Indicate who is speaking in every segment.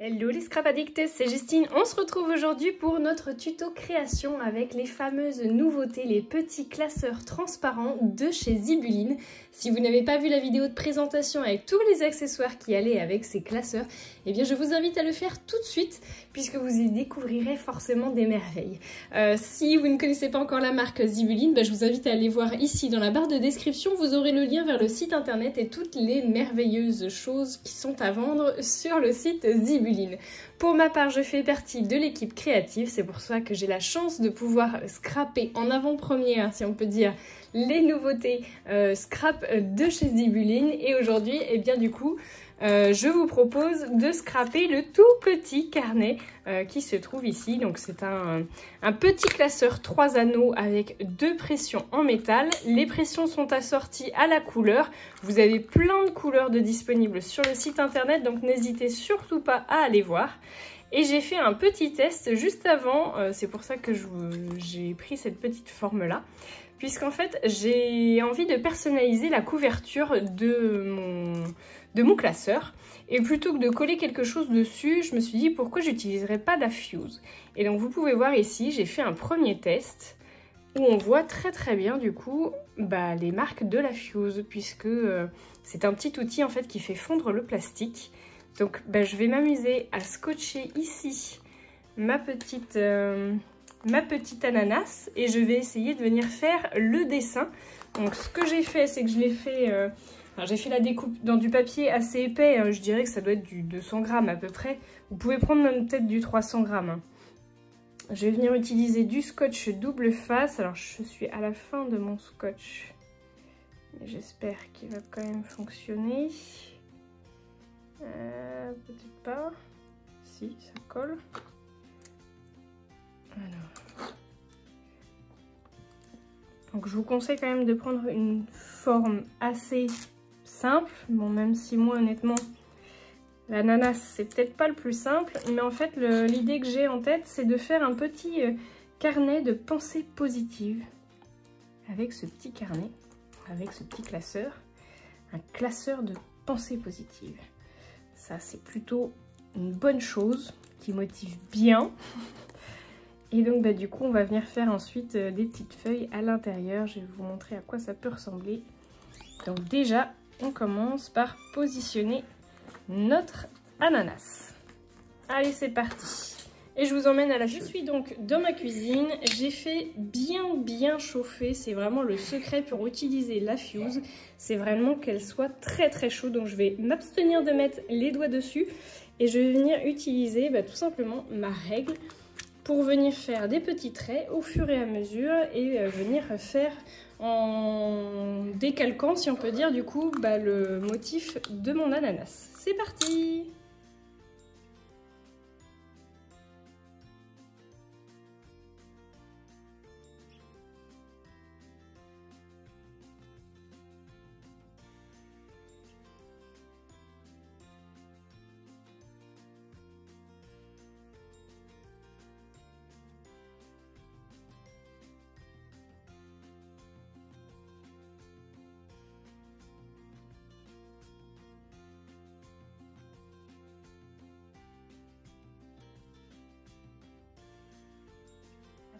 Speaker 1: Hello les scrap addicts, c'est Justine. On se retrouve aujourd'hui pour notre tuto création avec les fameuses nouveautés, les petits classeurs transparents de chez Zibuline. Si vous n'avez pas vu la vidéo de présentation avec tous les accessoires qui allaient avec ces classeurs, eh bien je vous invite à le faire tout de suite puisque vous y découvrirez forcément des merveilles. Si vous ne connaissez pas encore la marque Zibuline, je vous invite à aller voir ici dans la barre de description, vous aurez le lien vers le site internet et toutes les merveilleuses choses qui sont à vendre sur le site Zibuline. Pour ma part, je fais partie de l'équipe créative, c'est pour ça que j'ai la chance de pouvoir scraper en avant-première, si on peut dire, les nouveautés scrap de chez Zibuline. Et aujourd'hui, eh bien du coup, je vous propose de scraper le tout petit carnet qui se trouve ici. Donc c'est un petit classeur 3 anneaux avec 2 pressions en métal. Les pressions sont assorties à la couleur. Vous avez plein de couleurs disponibles sur le site internet, donc n'hésitez surtout pas à aller voir. Et j'ai fait un petit test juste avant, c'est pour ça que j'ai pris cette petite forme-là. Puisqu'en fait, j'ai envie de personnaliser la couverture de mon classeur. Et plutôt que de coller quelque chose dessus, je me suis dit pourquoi j'utiliserais pas la Fuse. Et donc vous pouvez voir ici, j'ai fait un premier test où on voit très bien du coup les marques de la Fuse. Puisque c'est un petit outil en fait qui fait fondre le plastique. Donc je vais m'amuser à scotcher ici ma petite ananas et je vais essayer de venir faire le dessin. Donc ce que j'ai fait, c'est que je l'ai fait, j'ai fait la découpe dans du papier assez épais, je dirais que ça doit être du 200 grammes à peu près. Vous pouvez prendre même peut-être du 300 grammes. Je vais venir utiliser du scotch double face. Alors je suis à la fin de mon scotch, mais j'espère qu'il va quand même fonctionner. Peut-être pas. Si, ça colle. Alors. Donc je vous conseille quand même de prendre une forme assez simple. Bon, même si moi honnêtement l'ananas c'est peut-être pas le plus simple, mais en fait l'idée que j'ai en tête c'est de faire un petit carnet de pensées positives avec ce petit carnet, avec ce petit classeur, un classeur de pensées positives. Ça c'est plutôt une bonne chose qui motive bien. Et donc du coup on va venir faire ensuite des petites feuilles à l'intérieur. Je vais vous montrer à quoi ça peut ressembler. Donc déjà on commence par positionner notre ananas. Allez c'est parti. Et je vous emmène à la Fuse. Je suis donc dans ma cuisine. J'ai fait bien chauffer. C'est vraiment le secret pour utiliser la Fuse. C'est vraiment qu'elle soit très chaude. Donc je vais m'abstenir de mettre les doigts dessus. Et je vais venir utiliser tout simplement ma règle pour venir faire des petits traits au fur et à mesure et venir faire en décalquant, si on peut dire, du coup, le motif de mon ananas. C'est parti!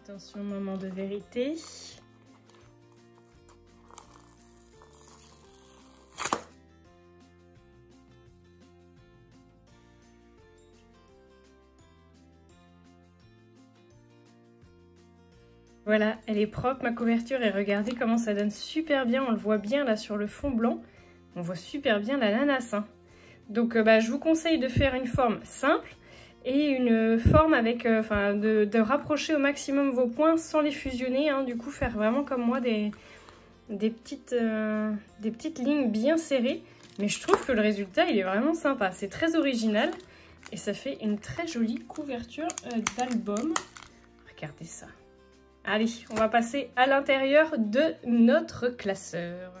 Speaker 1: Attention, moment de vérité. Voilà, elle est propre ma couverture et regardez comment ça donne super bien. On le voit bien là sur le fond blanc. On voit super bien l'ananas. Donc je vous conseille de faire une forme simple. Et une forme avec, de rapprocher au maximum vos points sans les fusionner, du coup faire vraiment comme moi des petites lignes bien serrées. Mais je trouve que le résultat il est vraiment sympa, c'est très original et ça fait une très jolie couverture d'album. Regardez ça. Allez, on va passer à l'intérieur de notre classeur.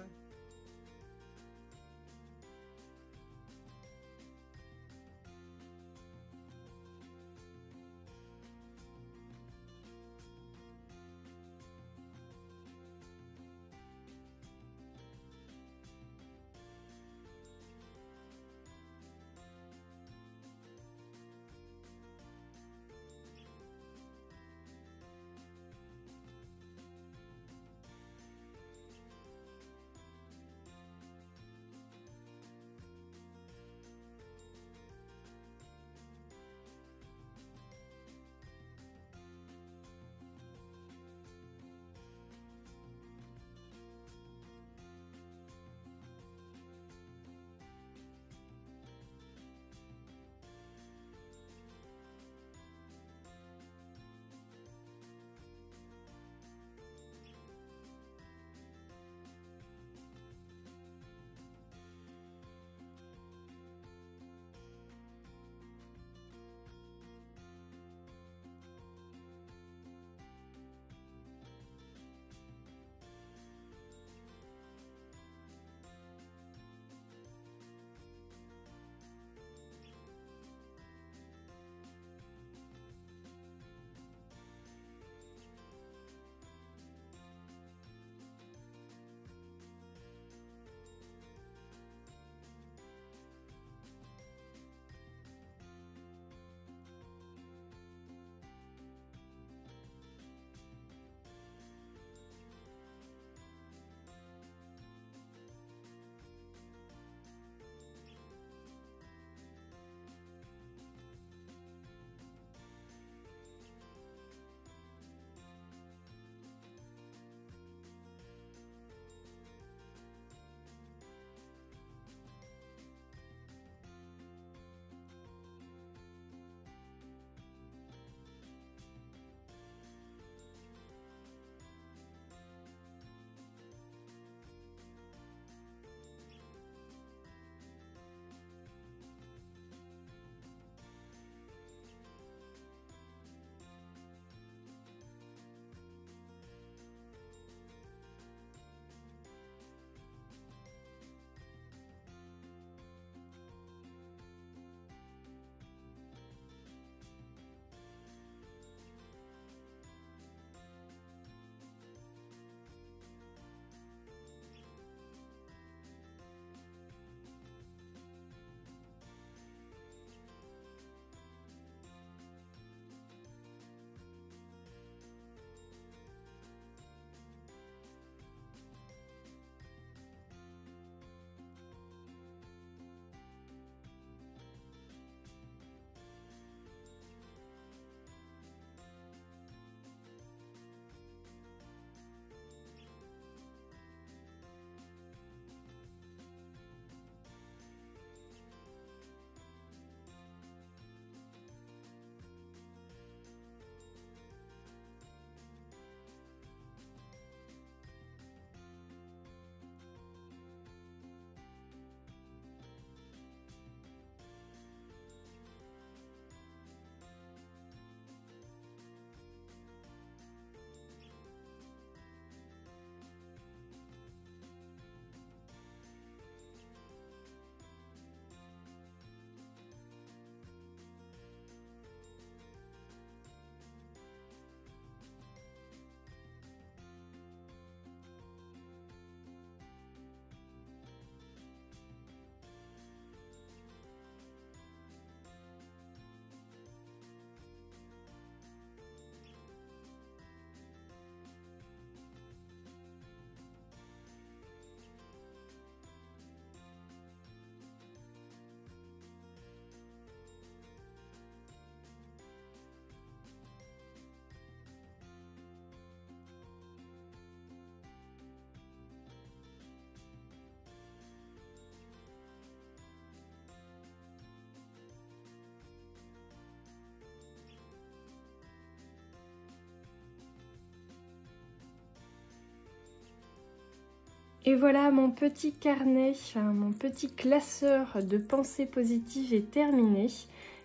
Speaker 1: Et voilà, mon petit carnet, enfin, mon petit classeur de pensées positives est terminé.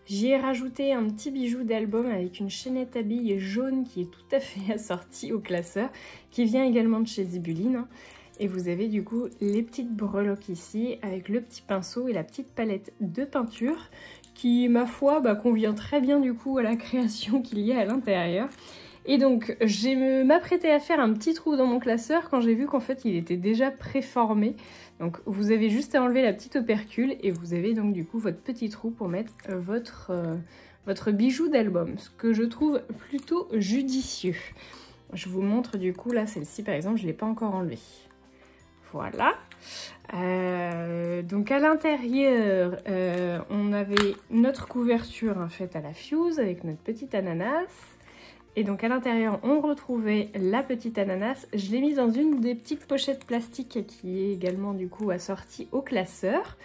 Speaker 1: J'y ai rajouté un petit bijou d'album avec une chaînette à billes jaune qui est tout à fait assortie au classeur, qui vient également de chez Zibuline. Et vous avez du coup les petites breloques ici avec le petit pinceau et la petite palette de peinture qui, ma foi, convient très bien du coup à la création qu'il y a à l'intérieur. Et donc, j'ai m'apprêté à faire un petit trou dans mon classeur quand j'ai vu qu'en fait, il était déjà préformé. Donc, vous avez juste à enlever la petite opercule et vous avez donc du coup votre petit trou pour mettre votre bijou d'album, ce que je trouve plutôt judicieux. Je vous montre du coup, là, celle-ci par exemple, je ne l'ai pas encore enlevée. Voilà. Donc à l'intérieur, on avait notre couverture faite à la fuse avec notre petite ananas. Et donc à l'intérieur, on retrouvait la petite ananas. Je l'ai mise dans une des petites pochettes plastiques qui est également du coup assortie au classeur.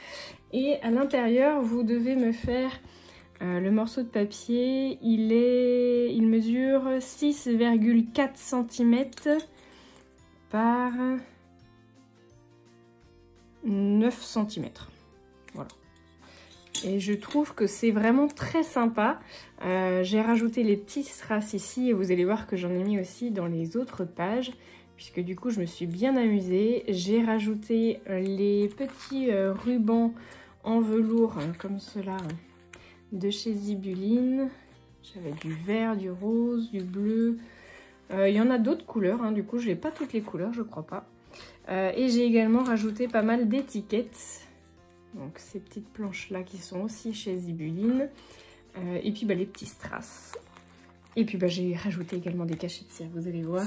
Speaker 1: Et à l'intérieur, vous devez me faire le morceau de papier. Il mesure 6,4 cm par 9 cm. Voilà. Et je trouve que c'est vraiment très sympa. J'ai rajouté les petits strass ici et vous allez voir que j'en ai mis aussi dans les autres pages puisque du coup je me suis bien amusée. J'ai rajouté les petits rubans en velours comme cela de chez Zibuline. J'avais du vert, du rose, du bleu. Il y en a d'autres couleurs, du coup je n'ai pas toutes les couleurs, je crois pas. Et j'ai également rajouté pas mal d'étiquettes. Donc ces petites planches là qui sont aussi chez Zibuline. Et puis les petits strass. Et puis j'ai rajouté également des cachets de cire, vous allez voir.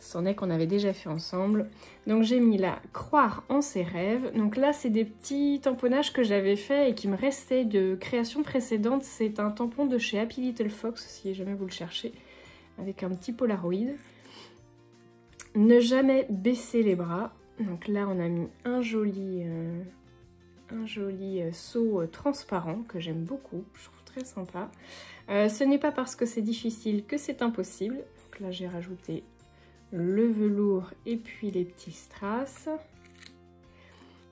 Speaker 1: C'en est qu'on avait déjà fait ensemble. Donc j'ai mis là croire en ses rêves. Donc là c'est des petits tamponnages que j'avais fait et qui me restaient de création précédente. C'est un tampon de chez Happy Little Fox si jamais vous le cherchez. Avec un petit Polaroid. Ne jamais baisser les bras. Donc là on a mis un joli seau transparent que j'aime beaucoup, je trouve très sympa. Ce n'est pas parce que c'est difficile que c'est impossible. Donc là j'ai rajouté le velours et puis les petits strass.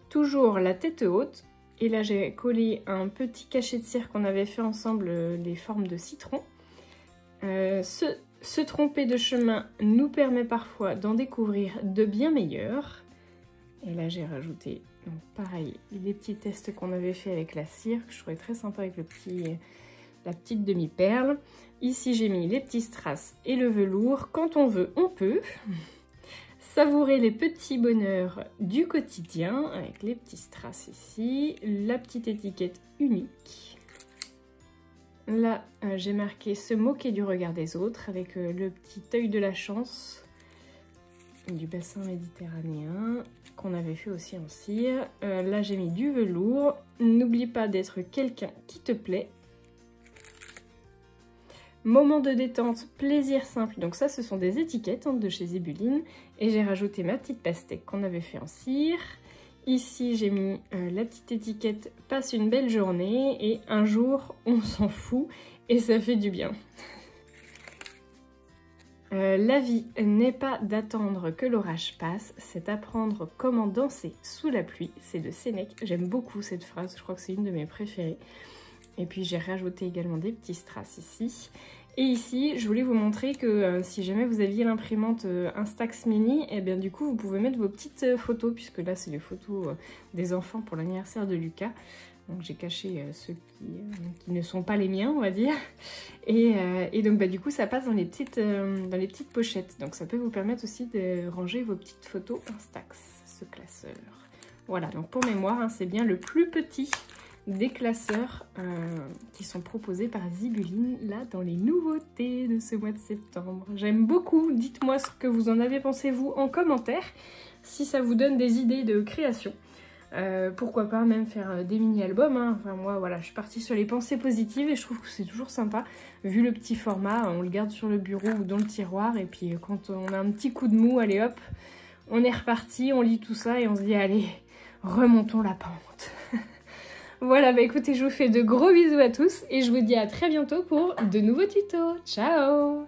Speaker 1: Toujours la tête haute. Et là j'ai collé un petit cachet de cire qu'on avait fait ensemble, les formes de citron. Se tromper de chemin nous permet parfois d'en découvrir de bien meilleurs. Et là j'ai rajouté, donc pareil, les petits tests qu'on avait fait avec la cire, que je trouvais très sympa avec la petite demi-perle. Ici j'ai mis les petits strass et le velours. Quand on veut, on peut. Savourer les petits bonheurs du quotidien avec les petits strass ici. La petite étiquette unique. Là j'ai marqué se moquer du regard des autres avec le petit œil de la chance du bassin méditerranéen qu'on avait fait aussi en cire. Là j'ai mis du velours. N'oublie pas d'être quelqu'un qui te plaît. Moment de détente, plaisir simple. Donc ça ce sont des étiquettes de chez Zibuline. Et j'ai rajouté ma petite pastèque qu'on avait fait en cire. Ici j'ai mis la petite étiquette passe une belle journée et un jour on s'en fout et ça fait du bien. La vie n'est pas d'attendre que l'orage passe, c'est apprendre comment danser sous la pluie. C'est de Sénèque. J'aime beaucoup cette phrase, je crois que c'est une de mes préférées. Et puis j'ai rajouté également des petits strass ici. Et ici, je voulais vous montrer que si jamais vous aviez l'imprimante Instax Mini, et bien du coup vous pouvez mettre vos petites photos, puisque là c'est les photos des enfants pour l'anniversaire de Lucas. Donc j'ai caché ceux qui ne sont pas les miens, on va dire. Et donc du coup ça passe dans les petites pochettes. Donc ça peut vous permettre aussi de ranger vos petites photos Instax, ce classeur. Voilà, donc pour mémoire, c'est bien le plus petit des classeurs qui sont proposés par Zibuline, là, dans les nouveautés de ce mois de septembre. J'aime beaucoup. Dites-moi ce que vous en avez pensé, vous, en commentaire, si ça vous donne des idées de création. Pourquoi pas même faire des mini-albums, Enfin moi voilà, je suis partie sur les pensées positives et je trouve que c'est toujours sympa. Vu le petit format, on le garde sur le bureau ou dans le tiroir et puis quand on a un petit coup de mou, allez hop, on est reparti, on lit tout ça et on se dit allez, remontons la pente. Voilà, écoutez, je vous fais de gros bisous à tous et je vous dis à très bientôt pour de nouveaux tutos. Ciao!